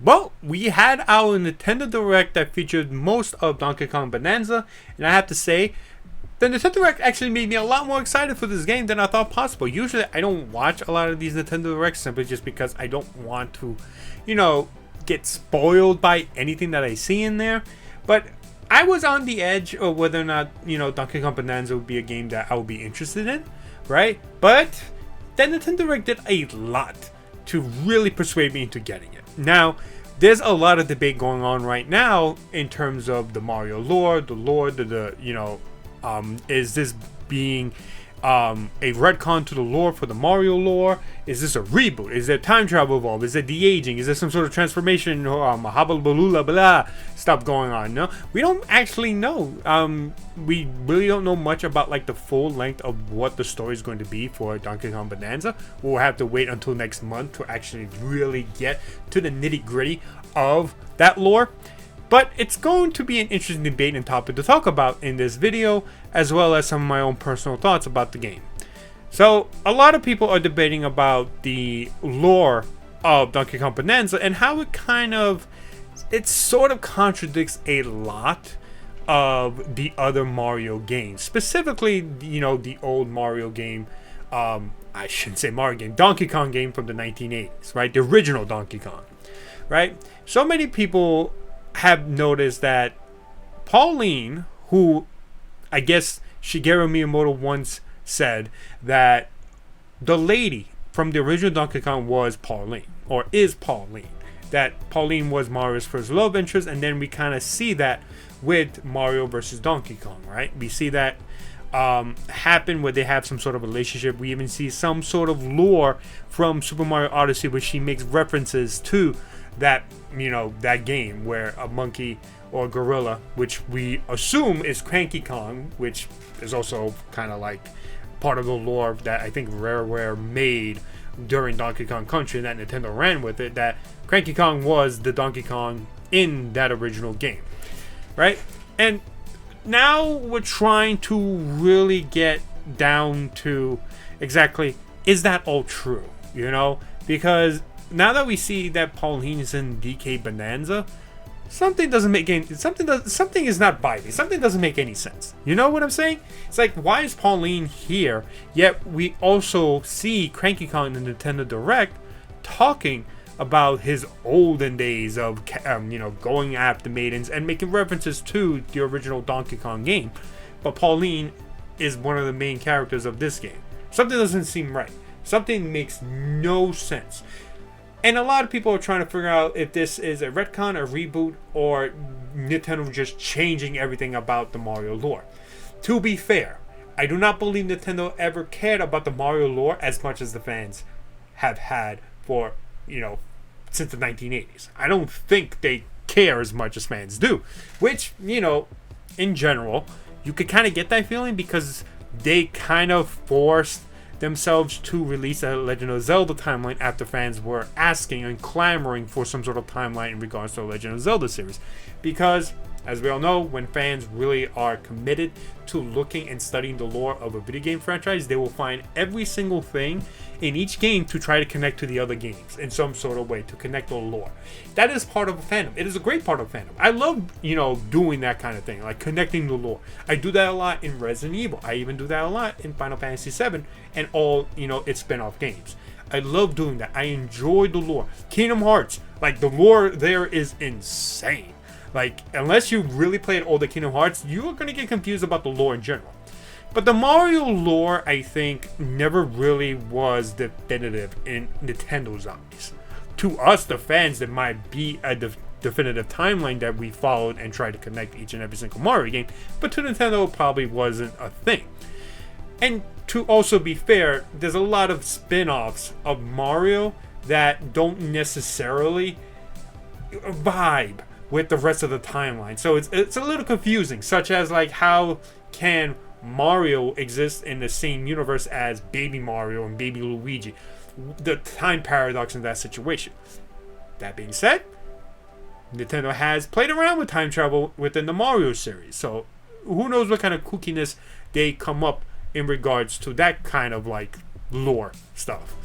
Well, we had our Nintendo Direct that featured most of Donkey Kong Bonanza, and I have to say, the Nintendo Direct actually made me a lot more excited for this game than I thought possible. Usually, I don't watch a lot of these Nintendo Directs simply just because I don't want to, get spoiled by anything that I see in there. But I was on the edge of whether or not, Donkey Kong Bonanza would be a game that I would be interested in, right? But the Nintendo Direct did a lot to really persuade me into getting it. Now, there's a lot of debate going on right now in terms of the Mario lore, is this being a retcon to the lore for the Mario lore? Is this a reboot? Is there time travel involved? Is it de-aging? Is there some sort of transformation blah stuff going on? No, we don't actually know. We really don't know much about like the full length of what the story is going to be for Donkey Kong Bonanza. We'll have to wait until next month to actually really get to the nitty-gritty of that lore. But it's going to be an interesting debate and topic to talk about in this video, as well as some of my own personal thoughts about the game. So, a lot of people are debating about the lore of Donkey Kong Bonanza and how it sort of contradicts a lot of the other Mario games. Specifically, the old Mario game, I shouldn't say Mario game, Donkey Kong game from the 1980s, right? The original Donkey Kong, right? So many people have noticed that Pauline, who I guess Shigeru Miyamoto once said that the lady from the original Donkey Kong was Pauline, or is Pauline. That Pauline was Mario's first love interest, and then we kind of see that with Mario versus Donkey Kong, right? We see that happen where they have some sort of relationship. We even see some sort of lore from Super Mario Odyssey where she makes references to that that game where a monkey or gorilla, which we assume is Cranky Kong, which is also kind of like part of the lore that I think Rareware made during Donkey Kong Country, and that Nintendo ran with it, that Cranky Kong was the Donkey Kong in that original game, right? And now we're trying to really get down to exactly, is that all true, because now that we see that Pauline is in DK Bonanza, something is not vibing. Something doesn't make any sense. You know what I'm saying? It's like, why is Pauline here? Yet we also see Cranky Kong in the Nintendo Direct talking about his olden days of going after maidens and making references to the original Donkey Kong game. But Pauline is one of the main characters of this game. Something doesn't seem right. Something makes no sense. And a lot of people are trying to figure out if this is a retcon, a reboot, or Nintendo just changing everything about the Mario lore. To be fair, I do not believe Nintendo ever cared about the Mario lore as much as the fans have had for, since the 1980s. I don't think they care as much as fans do. Which, in general, you could kind of get that feeling because they kind of forced themselves to release a Legend of Zelda timeline after fans were asking and clamoring for some sort of timeline in regards to the Legend of Zelda series. Because, as we all know, when fans really are committed to looking and studying the lore of a video game franchise, they will find every single thing in each game to try to connect to the other games in some sort of way, to connect the lore. That is part of a fandom. It is a great part of fandom. I love, doing that kind of thing, like connecting the lore. I do that a lot in Resident Evil. I even do that a lot in Final Fantasy VII and all, its spin-off games. I love doing that. I enjoy the lore. Kingdom Hearts, like the lore there is insane. Like, unless you really played all the Kingdom Hearts, you're going to get confused about the lore in general. But the Mario lore, I think, never really was definitive in Nintendo's eyes. To us, the fans, there might be a definitive timeline that we followed and tried to connect each and every single Mario game, but to Nintendo, it probably wasn't a thing. And to also be fair, there's a lot of spin-offs of Mario that don't necessarily vibe with the rest of the timeline. So it's a little confusing, such as like, how can Mario exist in the same universe as Baby Mario and Baby Luigi? The time paradox in that situation. That being said, Nintendo has played around with time travel within the Mario series, so who knows what kind of kookiness they come up in regards to that kind of like lore stuff.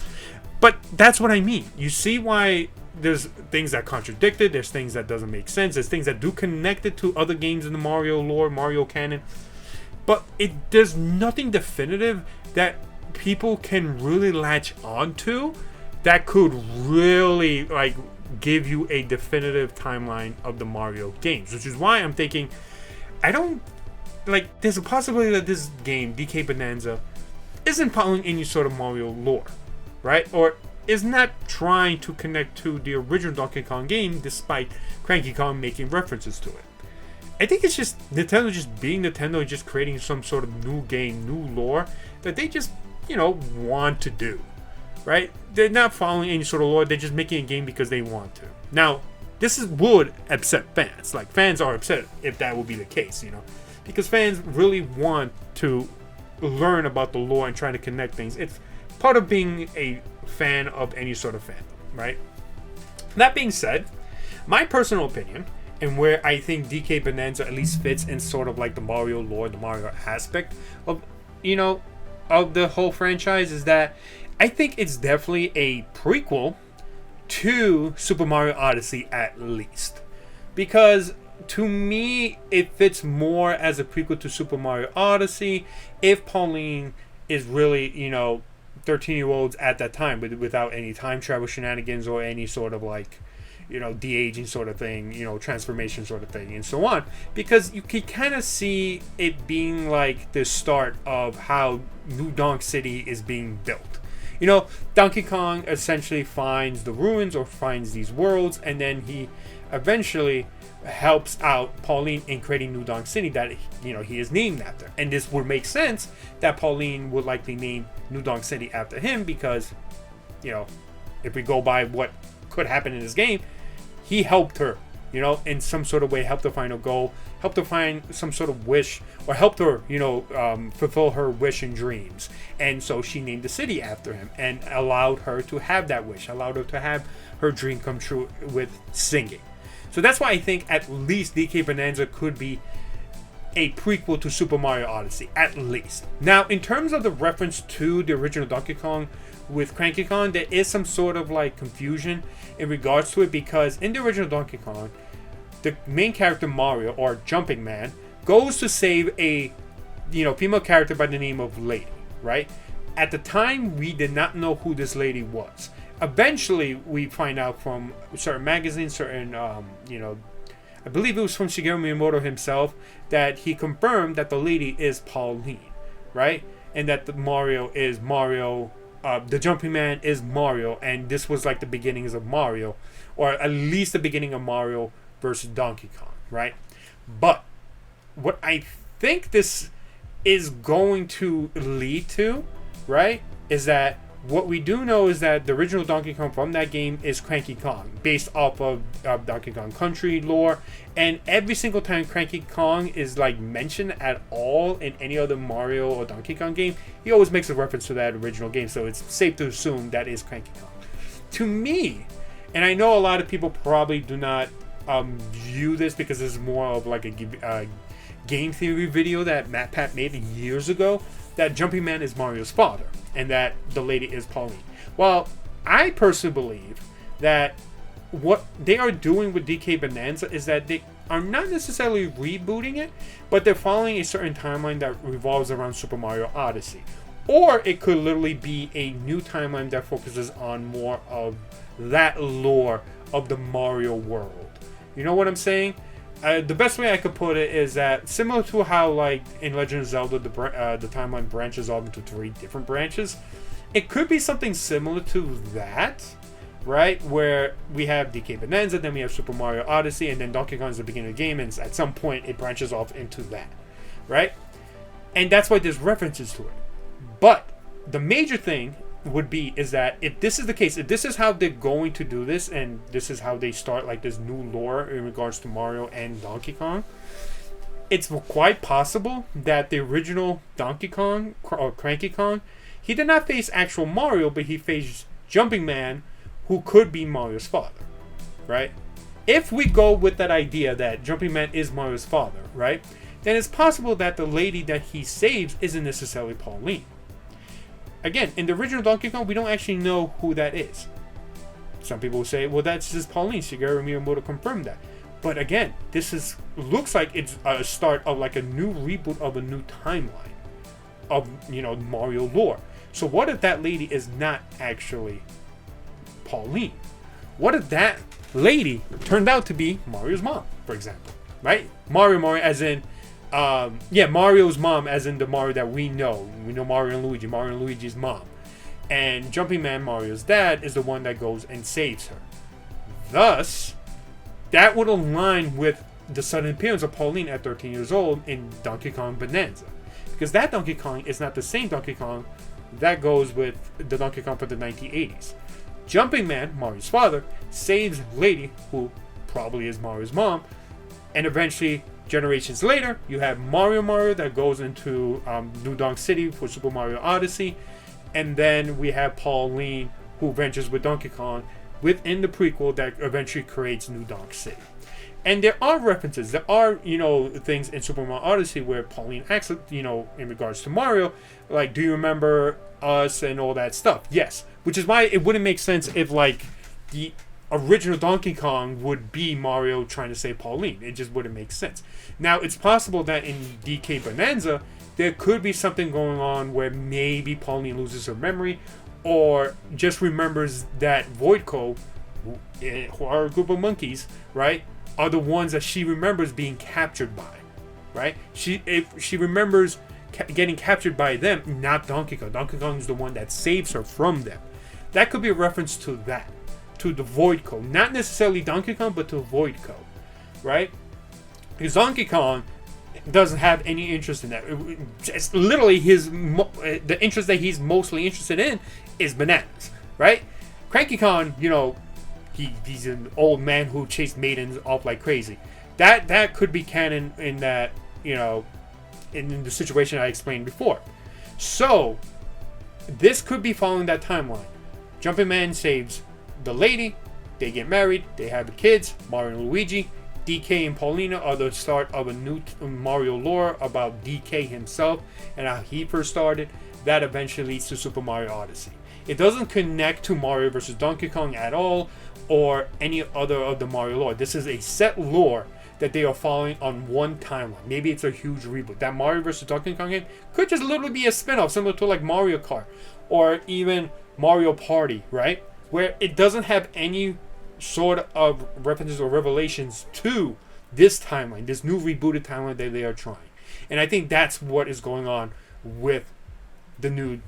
But that's what I mean. You see why there's things that contradict it. There's things that doesn't make sense. There's things that do connect it to other games in the Mario lore, Mario canon. But there's nothing definitive that people can really latch onto that could really like give you a definitive timeline of the Mario games, which is why I'm thinking I don't like. There's a possibility that this game, DK Bananza, isn't following any sort of Mario lore, right? Or is not trying to connect to the original Donkey Kong game, despite Cranky Kong making references to it. I think it's just Nintendo just being Nintendo and just creating some sort of new game, new lore that they just, want to do, right? They're not following any sort of lore. They're just making a game because they want to. Now, would upset fans. Like, fans are upset if that would be the case, because fans really want to learn about the lore and try to connect things. It's part of being a fan of any sort of fandom, right? That being said, my personal opinion, and where I think DK Bananza at least fits in sort of like the Mario lore, the Mario aspect of, of the whole franchise, is that I think it's definitely a prequel to Super Mario Odyssey at least. Because to me, it fits more as a prequel to Super Mario Odyssey if Pauline is really, 13-year-olds at that time, without any time travel shenanigans or any sort of like, de-aging sort of thing, transformation sort of thing, and so on. Because you can kind of see it being like the start of how New Donk City is being built. Donkey Kong essentially finds the ruins or finds these worlds, and then he eventually helps out Pauline in creating New Donk City that he is named after. And this would make sense that Pauline would likely name New Donk City after him because, if we go by what could happen in this game, he helped her, in some sort of way, helped her find a goal, helped her find some sort of wish, or helped her, fulfill her wish and dreams. And so she named the city after him and allowed her to have that wish, allowed her to have her dream come true with singing. So that's why I think at least DK Bananza could be a prequel to Super Mario Odyssey, at least. Now, in terms of the reference to the original Donkey Kong with Cranky Kong, there is some sort of like confusion in regards to it, because in the original Donkey Kong, the main character Mario, or Jumping Man, goes to save a female character by the name of Lady, right? At the time, we did not know who this lady was. Eventually, we find out from certain magazines, certain, I believe it was from Shigeru Miyamoto himself, that he confirmed that the lady is Pauline, right? And that the Mario is Mario, the Jumping Man is Mario, and this was like the beginnings of Mario, or at least the beginning of Mario versus Donkey Kong, right? But what I think this is going to lead to, right, is that what we do know is that the original Donkey Kong from that game is Cranky Kong, based off of Donkey Kong Country lore. And every single time Cranky Kong is like mentioned at all in any other Mario or Donkey Kong game, he always makes a reference to that original game. So it's safe to assume that is Cranky Kong. To me, and I know a lot of people probably do not view this because this is more of like a game theory video that MatPat made years ago, that Jumping Man is Mario's father and that the lady is Pauline. Well, I personally believe that what they are doing with DK Bananza is that they are not necessarily rebooting it, but they're following a certain timeline that revolves around Super Mario Odyssey. Or it could literally be a new timeline that focuses on more of that lore of the Mario world. You know what I'm saying? The best way I could put it is that similar to how, like, in Legend of Zelda, the timeline branches off into 3 different branches, it could be something similar to that, right? Where we have DK Bananza, then we have Super Mario Odyssey, and then Donkey Kong is the beginning of the game, and at some point it branches off into that, right? And that's why there's references to it. But the major thing would be is that if this is the case, if this is how they're going to do this, and this is how they start like this new lore in regards to Mario and Donkey Kong, it's quite possible that the original Donkey Kong or Cranky Kong, he did not face actual Mario, but he faced Jumping Man, who could be Mario's father, right? If we go with that idea that Jumping Man is Mario's father, right, then it's possible that the lady that he saves isn't necessarily Pauline. Again, in the original Donkey Kong, we don't actually know who that is. Some people will say, well, that's just Pauline. Shigeru Miyamoto confirmed that. But again, looks like it's a start of like a new reboot of a new timeline of, Mario lore. So what if that lady is not actually Pauline? What if that lady turned out to be Mario's mom, for example, right? Mario as in, Mario's mom as in the Mario that we know. We know Mario and Luigi's mom. And Jumping Man, Mario's dad, is the one that goes and saves her. Thus, that would align with the sudden appearance of Pauline at 13 years old in Donkey Kong Bananza. Because that Donkey Kong is not the same Donkey Kong that goes with the Donkey Kong for the 1980s. Jumping Man, Mario's father, saves Lady, who probably is Mario's mom, and eventually, generations later, you have Mario that goes into New Donk City for Super Mario Odyssey, and then we have Pauline, who ventures with Donkey Kong within the prequel that eventually creates New Donk City. And there are references, there are, things in Super Mario Odyssey where Pauline acts, in regards to Mario, like, do you remember us and all that stuff? Yes. Which is why it wouldn't make sense if, like, the original Donkey Kong would be Mario trying to save Pauline. It just wouldn't make sense. Now, it's possible that in DK Bananza, there could be something going on where maybe Pauline loses her memory, or just remembers that Voidco, who are a group of monkeys, right, are the ones that she remembers being captured by, right? If she remembers getting captured by them, not Donkey Kong. Donkey Kong is the one that saves her from them. That could be a reference to that, to the Voidco. Not necessarily Donkey Kong, but to Voidco, right? Because Donkey Kong doesn't have any interest in that. It's literally the interest that he's mostly interested in is bananas, right? Cranky Kong, he's an old man who chased maidens off like crazy. That could be canon in that, in the situation I explained before. So, this could be following that timeline. Jumping Man saves the lady, they get married, they have kids, Mario and Luigi. DK and Pauline are the start of a new Mario lore about DK himself and how he first started. That eventually leads to Super Mario Odyssey. It doesn't connect to Mario vs. Donkey Kong at all, or any other of the Mario lore. This is a set lore that they are following on one timeline. Maybe it's a huge reboot. That Mario vs. Donkey Kong game could just literally be a spin-off, similar to like Mario Kart, or even Mario Party, right? Where it doesn't have any sort of references or revelations to this timeline, this new rebooted timeline that they are trying. And I think that's what is going on with the new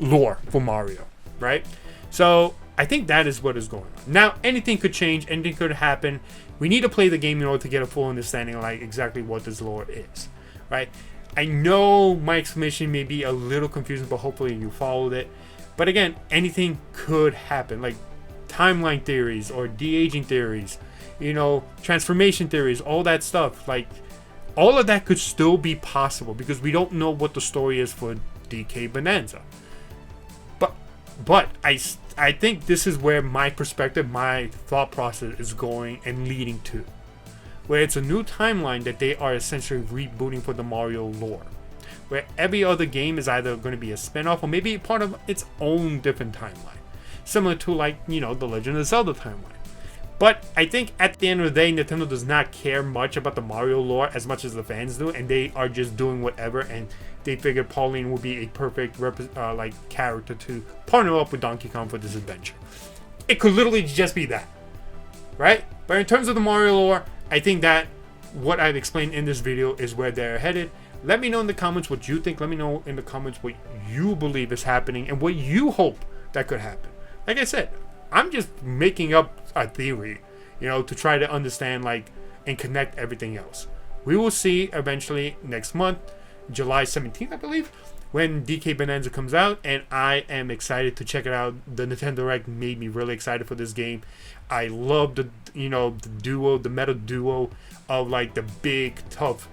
lore for Mario, right? So I think that is what is going on. Now, anything could change, anything could happen. We need to play the game in order to get a full understanding of like exactly what this lore is, right? I know my explanation may be a little confusing, but hopefully you followed it. But again, anything could happen, like timeline theories or de-aging theories, transformation theories, all that stuff. Like, all of that could still be possible because we don't know what the story is for DK Bananza. But I think this is where my perspective, my thought process is going and leading to. Where it's a new timeline that they are essentially rebooting for the Mario lore. Where every other game is either going to be a spin-off or maybe part of its own different timeline. Similar to like, the Legend of Zelda timeline. But I think at the end of the day, Nintendo does not care much about the Mario lore as much as the fans do. And they are just doing whatever. And they figured Pauline will be a perfect character to partner up with Donkey Kong for this adventure. It could literally just be that. Right? But in terms of the Mario lore, I think that what I've explained in this video is where they're headed. Let me know in the comments what you think. Let me know in the comments what you believe is happening and what you hope that could happen. Like I said, I'm just making up a theory, to try to understand and connect everything else. We will see eventually next month, July 17th, I believe, when DK Bananza comes out, and I am excited to check it out. The Nintendo Direct made me really excited for this game. I love the the meta duo of the big, tough,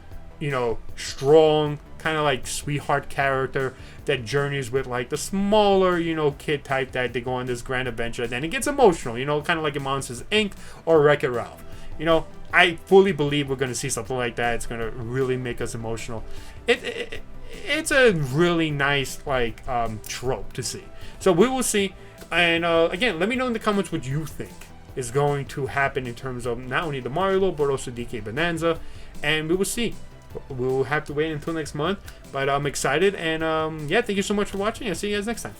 strong, kind of sweetheart character that journeys with the smaller, kid type that they go on this grand adventure. Then it gets emotional, kind of like in Monsters Inc. or Wreck-It Ralph. I fully believe we're going to see something like that. It's going to really make us emotional. It's a really nice trope to see. So we will see. And again, let me know in the comments what you think is going to happen in terms of not only the Mario lore, but also DK Bananza. And we will see. We'll have to wait until next month. But I'm excited. And yeah, thank you so much for watching. I'll see you guys next time.